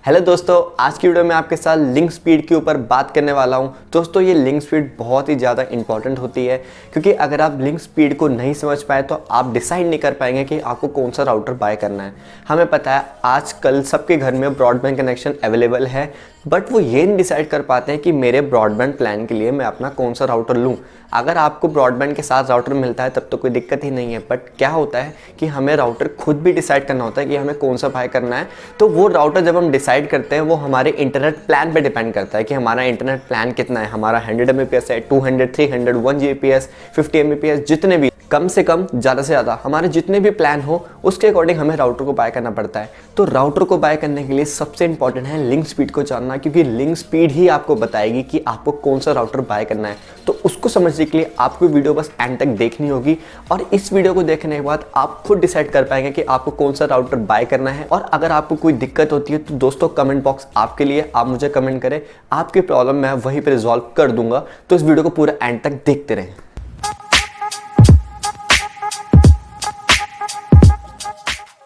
Hello दोस्तों, आज की वीडियो में आपके साथ लिंक स्पीड के ऊपर बात करने वाला हूं। दोस्तों, ये लिंक स्पीड बहुत ही ज़्यादा इंपॉर्टेंट होती है क्योंकि अगर आप लिंक स्पीड को नहीं समझ पाए तो आप डिसाइड नहीं कर पाएंगे कि आपको कौन सा राउटर बाय करना है। हमें पता है आजकल सबके घर में ब्रॉडबैंड कनेक्शन अवेलेबल है, बट वो ये नहीं डिसाइड कर पाते हैं कि मेरे ब्रॉडबैंड प्लान के लिए मैं अपना कौन सा राउटर लूँ। अगर आपको ब्रॉडबैंड के साथ राउटर मिलता है तब तो कोई दिक्कत ही नहीं है, बट क्या होता है कि हमें राउटर खुद भी डिसाइड करना होता है कि हमें कौन सा बाय करना है। तो वो राउटर जब हम डिसाइड करते हैं वो हमारे इंटरनेट प्लान पे डिपेंड करता है कि हमारा इंटरनेट प्लान कितना है। हमारा 100 Mbps है, 200, 300, 1 Gbps, 50 Mbps, जितने भी कम से कम ज़्यादा से ज़्यादा हमारे जितने भी प्लान हो उसके अकॉर्डिंग हमें राउटर को बाय करना पड़ता है। तो राउटर को बाय करने के लिए सबसे इंपॉर्टेंट है लिंक स्पीड को जानना, क्योंकि लिंक स्पीड ही आपको बताएगी कि आपको कौन सा राउटर बाय करना है। तो उसको समझने के लिए आपको वीडियो बस एंड तक देखनी होगी और इस वीडियो को देखने के बाद आप खुद डिसाइड कर पाएंगे कि आपको कौन सा राउटर बाय करना है। और अगर आपको कोई दिक्कत होती है तो दोस्तों कमेंट बॉक्स आपके लिए, आप मुझे कमेंट करें, आपकी प्रॉब्लम मैं वहीं पर रिजॉल्व कर दूंगा। तो इस वीडियो को पूरा एंड तक देखते रहें।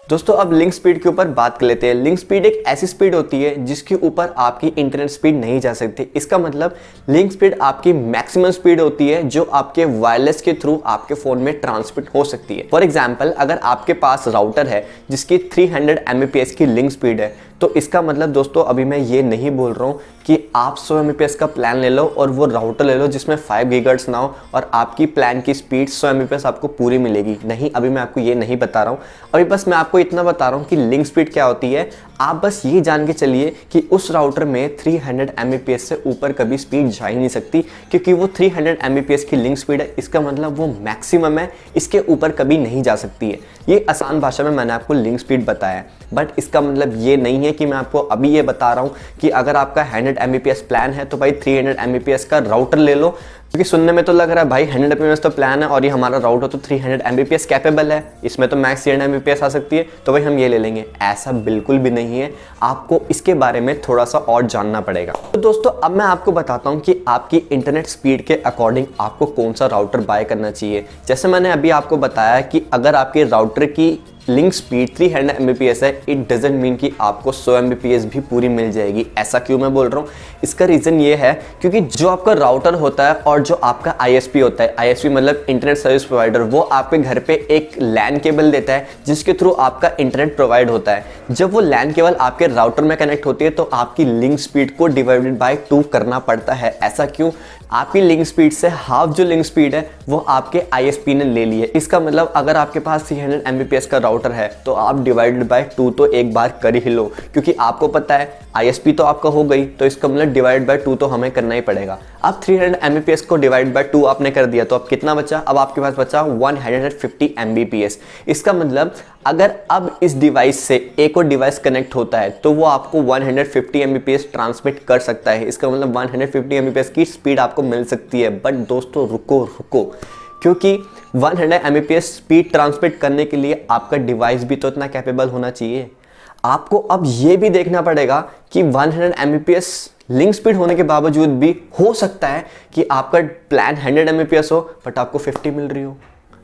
दोस्तों, अब लिंक स्पीड के ऊपर बात कर लेते हैं। लिंक स्पीड एक ऐसी स्पीड होती है जिसके ऊपर आपकी इंटरनेट स्पीड नहीं जा सकती। इसका मतलब लिंक स्पीड आपकी मैक्सिमम स्पीड होती है जो आपके वायरलेस के थ्रू आपके फ़ोन में ट्रांसमिट हो सकती है। फॉर एग्जाम्पल, अगर आपके पास राउटर है जिसकी 300 Mbps की लिंक स्पीड है, तो इसका मतलब दोस्तों अभी मैं ये नहीं बोल रहा हूँ कि आप 100 Mbps का प्लान ले लो और वो राउटर ले लो जिसमें 5 GHz ना हो और आपकी प्लान की स्पीड 100 Mbps आपको पूरी मिलेगी। नहीं, अभी मैं आपको ये नहीं बता रहा हूँ। अभी बस मैं आपको इतना बता रहा हूँ कि लिंक स्पीड क्या होती है। आप बस ये जान के चलिए कि उस राउटर में 300 Mbps से ऊपर कभी स्पीड जा ही नहीं सकती, क्योंकि वो 300 Mbps की लिंक स्पीड है। इसका मतलब वो मैक्सिमम है, इसके ऊपर कभी नहीं जा सकती है। ये आसान भाषा में मैंने आपको लिंक स्पीड बताया है, बट इसका मतलब ये नहीं है कि मैं आपको अभी ये बता रहा हूँ कि अगर आपका 100 Mbps प्लान है तो भाई 300 Mbps का राउटर ले लो, क्योंकि सुनने में तो लग रहा है भाई 100 Mbps तो प्लान है और ये हमारा राउटर तो 300 Mbps कैपेबल है, इसमें तो मैक्स 300 Mbps आ सकती है, तो भाई हम ये ले लेंगे। ऐसा बिल्कुल भी नहीं है, आपको इसके बारे में थोड़ा सा और जानना पड़ेगा। तो दोस्तों अब मैं आपको बताता हूँ कि आपकी इंटरनेट स्पीड के अकॉर्डिंग आपको कौन सा राउटर बाय करना चाहिए। जैसे मैंने अभी आपको बताया कि अगर आपके राउटर की लिंक स्पीड 300 Mbps है, इट डजेंट मीन कि आपको 100 Mbps भी पूरी मिल जाएगी। ऐसा क्यों मैं बोल रहा हूँ, इसका रीज़न ये है क्योंकि जो आपका राउटर होता है और जो आपका ISP होता है, ISP मतलब इंटरनेट सर्विस प्रोवाइडर, वो आपके घर पे एक लैन केबल देता है जिसके थ्रू आपका इंटरनेट प्रोवाइड होता है। जब वो लैन केबल आपके राउटर में कनेक्ट होती है तो आपकी लिंक स्पीड को डिवाइडेड बाय 2 करना पड़ता है। ऐसा क्यों? आपकी लिंक स्पीड से हाफ जो लिंक स्पीड है वो आपके ISP ने ले ली है। इसका मतलब अगर आपके पास 300 Mbps का राउटर है तो आप डिवाइडेड बाय 2 तो एक बार कर ही लो, क्योंकि आपको पता है ISP तो आपका हो गई, तो इसका मतलब डिवाइड बाय 2 तो हमें करना ही पड़ेगा। अब 300 Mbps को डिवाइड बाय 2 आपने कर दिया तो अब कितना बचा? अब आपके पास बचा 150 Mbps। इसका मतलब अगर अब इस डिवाइस से एक और डिवाइस कनेक्ट होता है तो वो आपको 150 Mbps ट्रांसमिट कर सकता है। इसका मतलब 150 Mbps की स्पीड आपको मिल सकती है। बट दोस्तों रुको, क्योंकि 100 Mbps स्पीड ट्रांसमिट करने के लिए आपका डिवाइस भी तो इतना कैपेबल होना चाहिए। आपको अब ये भी देखना पड़ेगा कि 100 Mbps लिंक स्पीड होने के बावजूद भी हो सकता है कि आपका प्लान 100 Mbps हो बट आपको 50 मिल रही हो।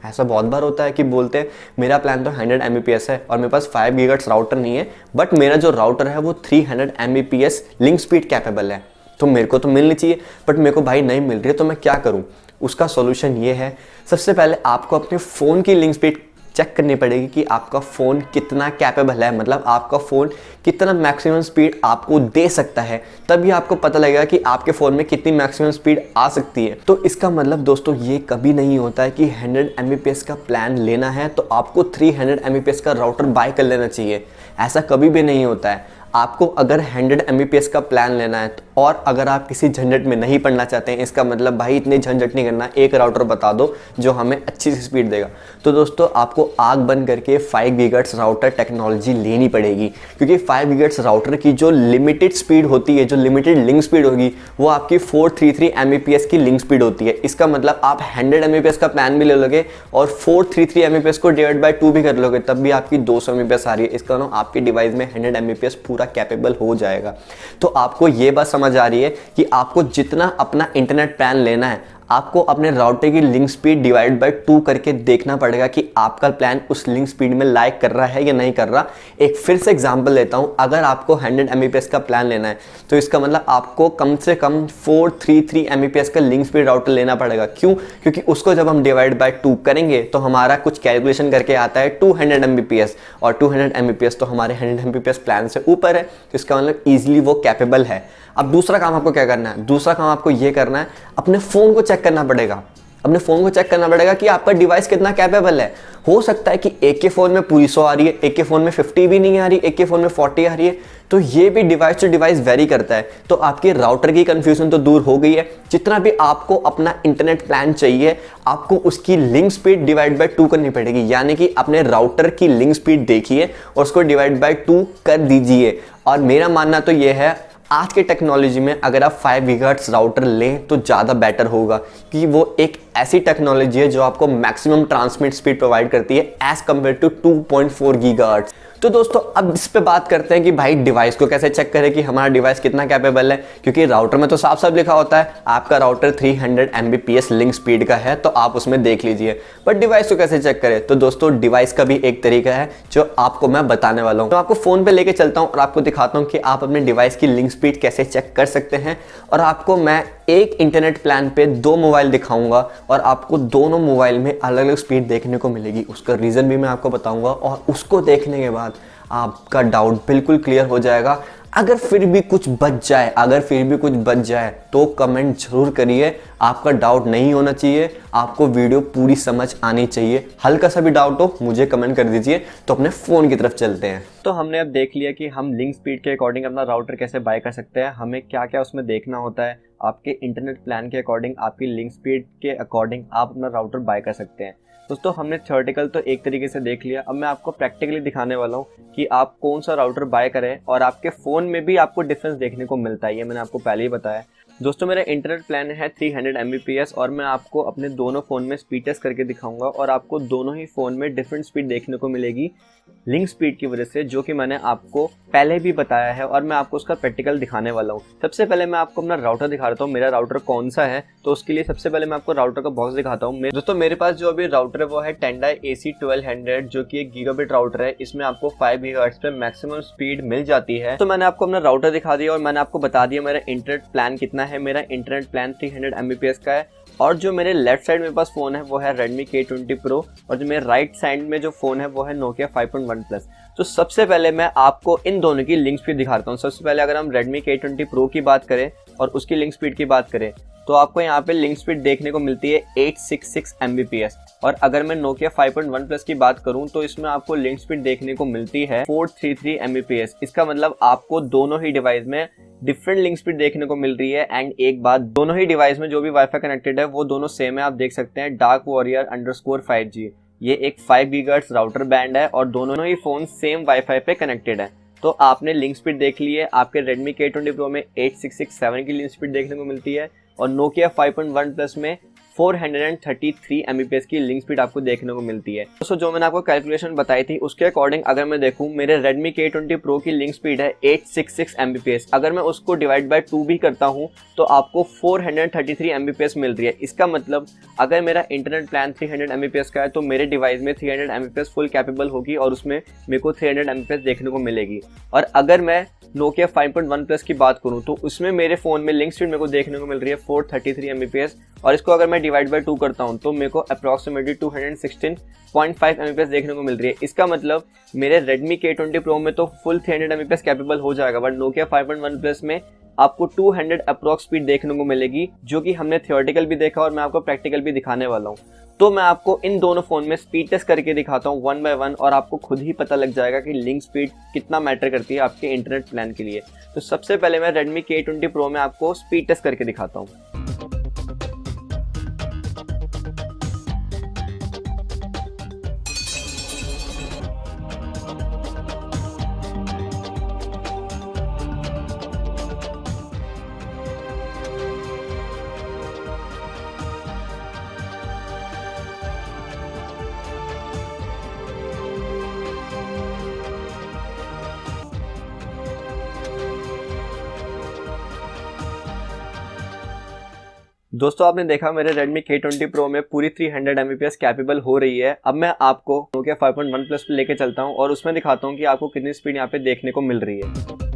ऐसा बहुत बार होता है कि बोलते हैं मेरा प्लान तो 100 Mbps है और मेरे पास 5 GHz राउटर नहीं है, बट मेरा जो राउटर है वो 300 Mbps लिंक स्पीड कैपेबल है, तो मेरे को तो मिलनी चाहिए, बट मेरे को भाई नहीं मिल रही है, तो मैं क्या करूं? उसका सॉल्यूशन ये है, सबसे पहले आपको अपने फ़ोन की लिंक स्पीड चेक करनी पड़ेगी कि आपका फ़ोन कितना कैपेबल है, मतलब आपका फ़ोन कितना मैक्सिमम स्पीड आपको दे सकता है। तभी आपको पता लगेगा कि आपके फ़ोन में कितनी मैक्सिमम स्पीड आ सकती है। तो इसका मतलब दोस्तों ये कभी नहीं होता है कि 100 Mbps का प्लान लेना है तो आपको 300 Mbps का राउटर बाय कर लेना चाहिए। ऐसा कभी भी नहीं होता है। आपको अगर 100 Mbps का प्लान लेना है और अगर आप किसी झंझट में नहीं पड़ना चाहते हैं, इसका मतलब भाई इतनी झंझट नहीं करना, एक राउटर बता दो जो हमें अच्छी सी स्पीड देगा, तो दोस्तों आपको आग बंद करके 5 GHz राउटर टेक्नोलॉजी लेनी पड़ेगी। क्योंकि 5 GHz राउटर की जो लिमिटेड स्पीड होती है, जो लिमिटेड लिंक स्पीड होगी, वो आपकी 433 Mbps की लिंक स्पीड होती है। इसका मतलब आप 100 Mbps का प्लान भी ले लोगे और 433 Mbps को डिवाइड बाय 2 भी कर लोगे, तब भी आपकी 200 Mbps आ रही है। इसका मतलब आपके डिवाइस में 100 Mbps पूरा कैपेबल हो जाएगा। तो आपको ये बात समझ आ रही है कि आपको जितना अपना इंटरनेट प्लान लेना है, आपको अपने राउटर की लिंक स्पीड डिवाइड बाय 2 करके देखना पड़ेगा कि आपका प्लान उस लिंक स्पीड में लाइक कर रहा है या नहीं कर रहा। एक फिर से एग्जांपल लेता हूं, अगर आपको 100 Mbps का प्लान लेना है तो इसका मतलब आपको कम से कम 433 Mbps का लिंक स्पीड राउटर लेना पड़ेगा। क्यों? क्योंकि उसको जब हम डिवाइड बाय 2 करेंगे तो हमारा कुछ कैलकुलेशन करके आता है 200 Mbps, और 200 Mbps तो हमारे 100 Mbps प्लान से ऊपर है, तो इसका मतलब ईजिली वो कैपेबल है। अब दूसरा काम आपको क्या करना है? दूसरा काम आपको ये करना है, अपने फ़ोन को चेक करना पड़ेगा। अपने फ़ोन को चेक करना पड़ेगा कि आपका डिवाइस कितना कैपेबल है। हो सकता है कि एक के फ़ोन में पूरी 100 आ रही है, एक के फ़ोन में 50 भी नहीं आ रही, एक के फ़ोन में 40 आ रही है, तो ये भी डिवाइस टू डिवाइस वेरी करता है। तो आपकी राउटर की कंफ्यूजन तो दूर हो गई है। जितना भी आपको अपना इंटरनेट प्लान चाहिए, आपको उसकी लिंक स्पीड डिवाइड बाय 2 करनी पड़ेगी, यानी कि अपने राउटर की लिंक स्पीड देखिए और उसको डिवाइड बाय 2 कर दीजिए। और मेरा मानना तो ये है, आज के टेक्नोलॉजी में अगर आप 5 गीगाहर्ट्ज़ राउटर लें तो ज़्यादा बेटर होगा, कि वो एक ऐसी टेक्नोलॉजी है जो आपको मैक्सिमम ट्रांसमिट स्पीड प्रोवाइड करती है एज कम्पेयर टू 2.4 गीगाहर्ट्ज़। तो दोस्तों अब इस पे बात करते हैं कि भाई डिवाइस को कैसे चेक करें कि हमारा डिवाइस कितना कैपेबल है, क्योंकि राउटर में तो साफ साफ लिखा होता है आपका राउटर 300 Mbps लिंक स्पीड का है, तो आप उसमें देख लीजिए। बट डिवाइस को कैसे चेक करें? तो दोस्तों डिवाइस का भी एक तरीका है जो आपको मैं बताने वाला हूँ। तो आपको फ़ोन पे लेके चलता हूँ और आपको दिखाता हूँ कि आप अपने डिवाइस की लिंक स्पीड कैसे चेक कर सकते हैं। और आपको मैं एक इंटरनेट प्लान पे 2 मोबाइल दिखाऊंगा और आपको दोनों मोबाइल में अलग अलग स्पीड देखने को मिलेगी। उसका रीज़न भी मैं आपको बताऊंगा और उसको देखने के बाद आपका डाउट बिल्कुल क्लियर हो जाएगा। अगर फिर भी कुछ बच जाए तो कमेंट जरूर करिए। आपका डाउट नहीं होना चाहिए, आपको वीडियो पूरी समझ आनी चाहिए। हल्का सा भी डाउट हो मुझे कमेंट कर दीजिए। तो अपने फ़ोन की तरफ चलते हैं। तो हमने अब देख लिया कि हम लिंक स्पीड के अकॉर्डिंग अपना राउटर कैसे बाय कर सकते हैं, हमें क्या क्या उसमें देखना होता है। आपके इंटरनेट प्लान के अकॉर्डिंग, आपकी लिंक स्पीड के अकॉर्डिंग आप अपना राउटर बाय कर सकते हैं। दोस्तों हमने थ्योरेटिकल तो एक तरीके से देख लिया, अब मैं आपको प्रैक्टिकली दिखाने वाला हूँ कि आप कौन सा राउटर बाय करें। और आपके फ़ोन में भी आपको डिफरेंस देखने को मिलता है, ये मैंने आपको पहले ही बताया। दोस्तों मेरा इंटरनेट प्लान है 300 Mbps और मैं आपको अपने दोनों फ़ोन में स्पीड टेस्ट करके दिखाऊंगा और आपको दोनों ही फ़ोन में डिफरेंट स्पीड देखने को मिलेगी लिंक स्पीड की वजह से, जो कि मैंने आपको पहले भी बताया है और मैं आपको उसका प्रैक्टिकल दिखाने वाला हूँ। सबसे पहले मैं आपको अपना राउटर दिखा देता हूँ, मेरा राउटर कौन सा है। तो उसके लिए सबसे पहले मैं आपको राउटर का बॉक्स दिखाता हूँ। दोस्तों मेरे पास जो अभी राउटर है वो है Tendai AC1200, जो कि 1 गीगाबिट राउटर है। इसमें आपको 5 गीगाहर्ट्ज़ पे मैक्सिमम स्पीड मिल जाती है। तो मैंने आपको अपना राउटर दिखा दिया और मैंने आपको बता दिया मेरा इंटरनेट प्लान कितना है। मेरा इंटरनेट प्लान 300 Mbps का है। और जो मेरे लेफ्ट साइड मेरे पास फ़ोन है वो है Redmi K20 Pro और जो मेरे राइट साइड में जो फ़ोन है वो है Nokia 5.1 Plus। तो सबसे पहले मैं आपको इन दोनों की लिंक स्पीड दिखाता हूँ। सबसे पहले अगर हम Redmi K20 Pro की बात करें और उसकी लिंक स्पीड की बात करें तो आपको यहाँ पे लिंक स्पीड देखने को मिलती है 866 Mbps। और अगर मैं Nokia 5.1 Plus की बात करूँ तो इसमें आपको लिंक स्पीड देखने को मिलती है 433 Mbps। इसका मतलब आपको दोनों ही डिवाइस में डिफरेंट लिंक स्पीड देखने को मिल रही है। एंड एक बात, दोनों ही डिवाइस में जो भी वाईफाई कनेक्टेड है वो दोनों सेम है। आप देख सकते हैं Dark Warrior _ 5G, ये एक 5 गीगाहर्ट्ज़ राउटर बैंड है और दोनों ही फ़ोन सेम वाईफाई पे कनेक्टेड है। तो आपने लिंक स्पीड देख ली है। आपके Redmi K20 Pro में 8667 की लिंक स्पीड देखने को मिलती है और Nokia 5.1 Plus में 433 Mbps की लिंक स्पीड आपको देखने को मिलती है। दोस्तों जो मैंने आपको कैलकुलेशन बताई थी उसके अकॉर्डिंग अगर मैं देखूं, मेरे Redmi K20 Pro की लिंक स्पीड है 866 Mbps। अगर मैं उसको डिवाइड बाय 2 भी करता हूं तो आपको 433 Mbps मिल रही है। इसका मतलब अगर मेरा इंटरनेट प्लान 300 Mbps का है तो मेरे डिवाइस में 300 Mbps फुल कैपेबल होगी और उसमें मेरे को 300 Mbps देखने को मिलेगी। और अगर मैं Nokia 5.1 Plus की बात करूं तो उसमें मेरे फ़ोन में लिंक स्पीड मेरे को देखने को मिल रही है 433 Mbps और इसको अगर मैं डिवाइड बाय 2 करता हूं तो मेरे को अप्रॉक्सीमेटली 216.5 Mbps देखने को मिल रही है। इसका मतलब मेरे Redmi K20 Pro में तो फुल 300 Mbps कैपेबल हो जाएगा, बट Nokia 5.1 Plus में आपको 200 अप्रॉक्स स्पीड देखने को मिलेगी, जो कि हमने थियोरेटिकल भी देखा और मैं आपको प्रैक्टिकल भी दिखाने वाला हूँ। तो मैं आपको इन दोनों फ़ोन में स्पीड टेस्ट करके दिखाता हूँ 1 by 1 और आपको खुद ही पता लग जाएगा कि लिंक स्पीड कितना मैटर करती है आपके इंटरनेट प्लान के लिए। तो सबसे पहले मैं Redmi K20 Pro में आपको स्पीड टेस्ट करके दिखाता हूँ। दोस्तों आपने देखा मेरे Redmi K20 Pro में पूरी 300 Mbps कैपेबल हो रही है। अब मैं आपको Nokia 5.1 Plus पे लेके चलता हूँ और उसमें दिखाता हूँ कि आपको कितनी स्पीड यहाँ पे देखने को मिल रही है।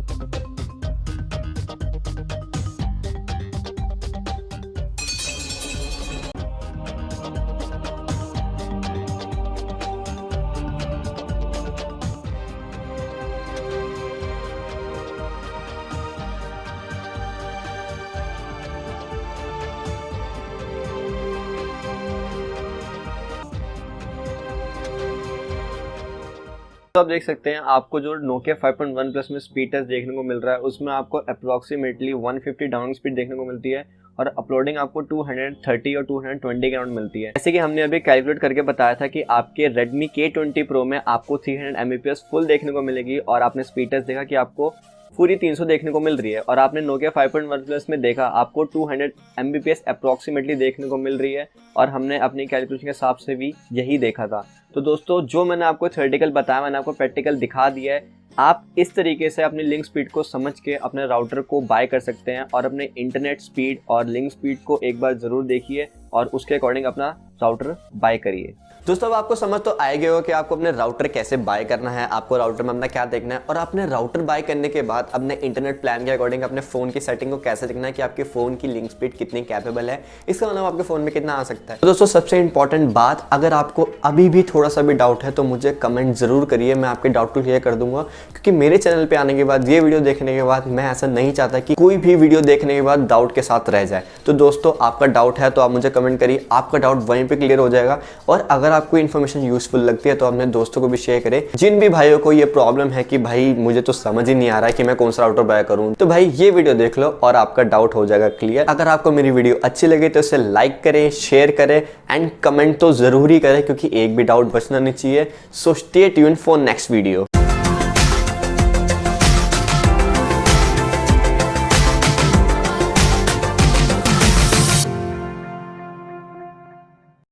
तो आप देख सकते हैं आपको जो Nokia 5.1 Plus में स्पीड टेस्ट देखने को मिल रहा है उसमें आपको अप्रोक्सीमेटली 150 डाउनलोडिंग स्पीड देखने को मिलती है और अपलोडिंग आपको 230 और 220 के अराउंड मिलती है। जैसे कि हमने अभी कैलकुलेट करके बताया था कि आपके Redmi K20 Pro में आपको 300 Mbps फुल देखने को मिलेगी और आपने स्पीड टेस्ट देखा कि आपको पूरी 300 देखने को मिल रही है और आपने Nokia 5.1 Plus में देखा आपको 200 Mbps अप्रोक्सीमेटली देखने को मिल रही है और हमने अपनी कैलकुलेशन के हिसाब से भी यही देखा था। तो दोस्तों जो मैंने आपको थ्योरेटिकल बताया मैंने आपको प्रैक्टिकल दिखा दिया है। आप इस तरीके से अपनी लिंक स्पीड को समझ के अपने राउटर को बाय कर सकते हैं और अपने इंटरनेट स्पीड और लिंक स्पीड को एक बार ज़रूर देखिए और उसके अकॉर्डिंग अपना राउटर बाय करिए। दोस्तों अब आपको समझ तो आ गया हो कि आपको अपने राउटर कैसे बाय करना है, आपको राउटर में अपना क्या देखना है और अपने राउटर बाय करने के बाद अपने इंटरनेट प्लान के अकॉर्डिंग अपने फ़ोन की सेटिंग को कैसे देखना है कि आपके फ़ोन की लिंक स्पीड कितनी कैपेबल है, इसका मतलब आपके फ़ोन में कितना आ सकता है। तो दोस्तों सबसे इंपॉर्टेंट बात, अगर आपको अभी भी थोड़ा सा भी डाउट है तो मुझे कमेंट ज़रूर करिए, मैं आपके डाउट को क्लियर कर दूंगा। क्योंकि मेरे चैनल पर आने के बाद, ये वीडियो देखने के बाद मैं ऐसा नहीं चाहता कि कोई भी वीडियो देखने के बाद डाउट के साथ रह जाए। तो दोस्तों आपका डाउट है तो आप मुझे कमेंट करिए, आपका डाउट वहीं पर क्लियर हो जाएगा। और अगर आपको इन्फॉर्मेशन यूजफुल लगती है तो अपने दोस्तों को भी शेयर करें। जिन भी भाइयों को ये प्रॉब्लम है कि भाई मुझे तो समझ ही नहीं आ रहा है कि मैं कौन सा राउटर बाय करूं, तो भाई ये वीडियो देख लो और आपका डाउट हो जाएगा क्लियर। अगर आपको मेरी वीडियो अच्छी लगे तो इसे लाइक करें, शेयर करें एंड कमेंट तो जरूर ही करें क्योंकि एक भी डाउट बचना नहीं चाहिए। So stay tuned for next video.